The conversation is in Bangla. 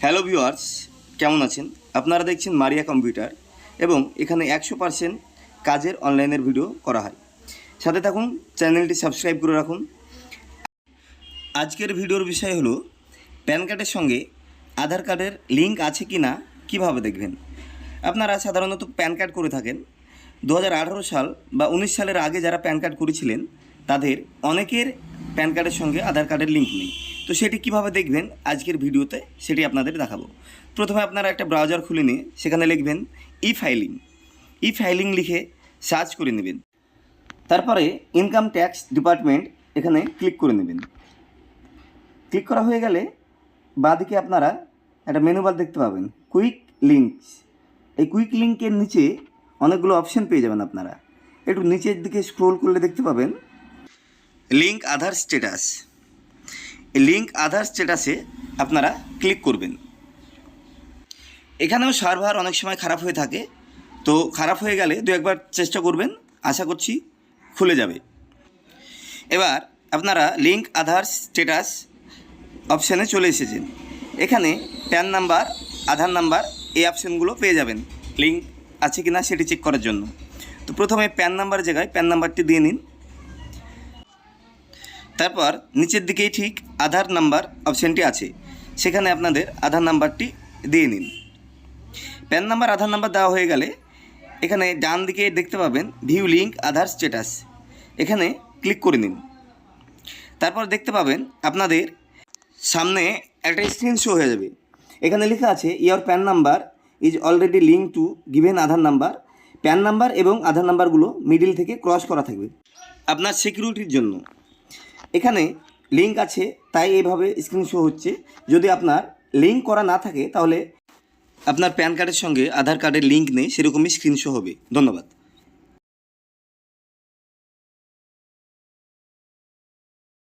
হ্যালো ভিউয়ার্স, কেমন আছেন? আপনারা দেখছেন মারিয়া কম্পিউটার এবং এখানে 100% কাজের অনলাইনের ভিডিও করা হয়। সাথে থাকুন, চ্যানেলটি সাবস্ক্রাইব করে রাখুন। আজকের ভিডিওর বিষয় হলো প্যান কার্ডের সঙ্গে আধার কার্ডের লিঙ্ক আছে কি না কীভাবে দেখবেন। আপনারা সাধারণত প্যান কার্ড করে থাকেন 2018 সাল বা 19 সালের আগে যারা প্যান কার্ড করেছিলেন তাদের অনেকের প্যান কার্ডের সঙ্গে আধার কার্ডের লিঙ্ক নেই। তো সেটি কিভাবে দেখবেন আজকের ভিডিওতে সেটি আপনাদের দেখাবো। প্রথমে আপনারা একটা ব্রাউজার খুলে নিয়ে সেখানে লিখবেন ই ফাইলিং লিখে সার্চ করে নেবেন। তারপরে ইনকাম ট্যাক্স ডিপার্টমেন্ট এখানে ক্লিক করে নেবেন। ক্লিক করা হয়ে গেলে বাঁদিকে আপনারা একটা মেনু বার দেখতে পাবেন, কুইক লিঙ্কস। এই কুইক লিঙ্কের নিচে অনেকগুলো অপশন পেয়ে যাবেন। আপনারা একটু নিচের দিকে স্ক্রোল করলে দেখতে পাবেন লিঙ্ক আধার স্ট্যাটাস। এই লিঙ্ক আধার স্ট্যাটাসে আপনারা ক্লিক করবেন। এখানেও সার্ভার অনেক সময় খারাপ হয়ে থাকে, তো খারাপ হয়ে গেলে দু একবার চেষ্টা করবেন, আশা করছি খুলে যাবে। এবার আপনারা লিঙ্ক আধার স্ট্যাটাস অপশানে চলে এসেছেন। এখানে প্যান নাম্বার, আধার নাম্বার এই অপশানগুলো পেয়ে যাবেন লিঙ্ক আছে কি না সেটি চেক করার জন্য। তো প্রথমে প্যান নাম্বার জায়গায় প্যান নাম্বারটি দিয়ে নিন। তারপর নিচের দিকেই ঠিক আধার নাম্বার অপশানটি আছে, সেখানে আপনাদের আধার নাম্বারটি দিয়ে নিন। প্যান নাম্বার, আধার নাম্বার দেওয়া হয়ে গেলে এখানে ডান দিকে দেখতে পাবেন ভিউ লিঙ্ক আধার স্ট্যাটাস, এখানে ক্লিক করে নিন। তারপর দেখতে পাবেন আপনাদের সামনে একটা স্ক্রিন শো হয়ে যাবে। এখানে লেখা আছে your pan number is already link to given Aadhaar number. Pan number এবং আধার নাম্বারগুলো মিডিল থেকে ক্রস করা থাকবে আপনার সিকিউরিটির জন্য। এখানে লিঙ্ক আছে তাই এইভাবে স্ক্রিন শো হচ্ছে। যদি আপনার লিঙ্ক করা না থাকে তাহলে আপনার প্যান কার্ডের সঙ্গে আধার কার্ডের লিঙ্ক নেই, সেরকমই স্ক্রিন শো হবে। ধন্যবাদ।